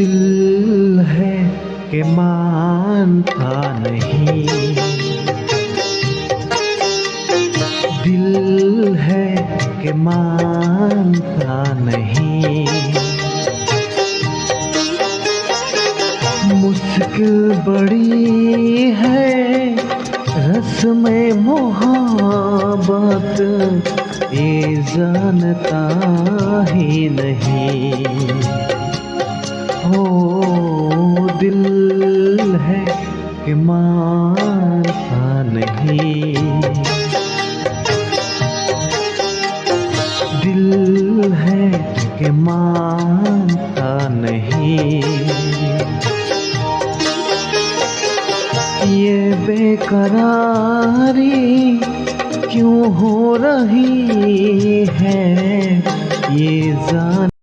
दिल है कि मानता नहीं, दिल है कि मानता नहीं। मुश्किल बड़ी है रस्म-ए मोहब्बत, ये जानता ही नहीं। हो दिल है कि मानता नहीं, दिल है कि मानता नहीं। ये बेकरारी क्यों हो रही है, ये जान